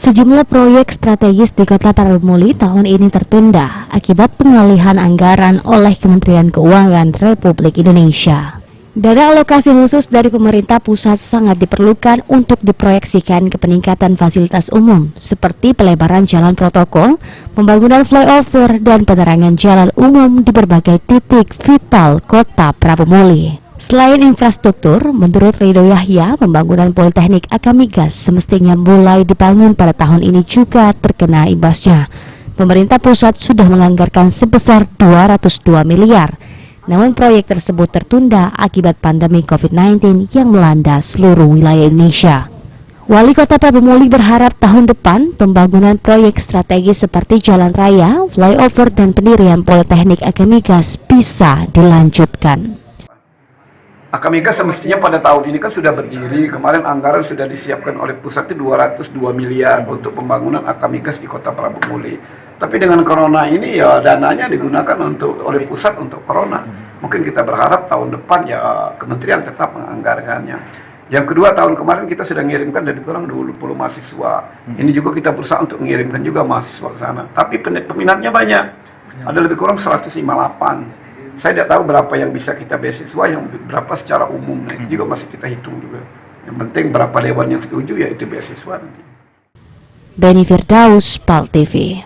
Sejumlah proyek strategis di Kota Paramuli tahun ini tertunda akibat pengalihan anggaran oleh Kementerian Keuangan Republik Indonesia. Dana alokasi khusus dari pemerintah pusat sangat diperlukan untuk diproyeksikan ke peningkatan fasilitas umum seperti pelebaran jalan protokol, pembangunan flyover, dan penerangan jalan umum di berbagai titik vital Kota Paramuli. Selain infrastruktur, menurut Ridho Yahya, pembangunan Politeknik Akamigas semestinya mulai dibangun pada tahun ini juga terkena imbasnya. Pemerintah pusat sudah menganggarkan sebesar 202 miliar. Namun proyek tersebut tertunda akibat pandemi COVID-19 yang melanda seluruh wilayah Indonesia. Wali Kota Paramuli berharap tahun depan pembangunan proyek strategis seperti jalan raya, flyover, dan pendirian Politeknik Akamigas bisa dilanjutkan. Akamigas semestinya pada tahun ini kan sudah berdiri. Kemarin anggaran sudah disiapkan oleh pusat itu 202 miliar untuk pembangunan Akamigas di Kota Paramuli. Tapi dengan corona ini ya dananya digunakan oleh pusat untuk corona. Mungkin kita berharap tahun depan ya kementerian tetap menganggarkannya. Yang kedua, tahun kemarin kita sudah mengirimkan dari kurang 20 mahasiswa. Ini juga kita berusaha untuk mengirimkan juga mahasiswa ke sana. Tapi peminatnya banyak. Ada lebih kurang 158. Saya tidak tahu berapa yang bisa kita beasiswa, yang berapa secara umum. Nah, itu juga masih kita hitung juga. Yang penting berapa dewan yang setuju, yaitu beasiswa nanti. Beni Firdaus, PAL TV.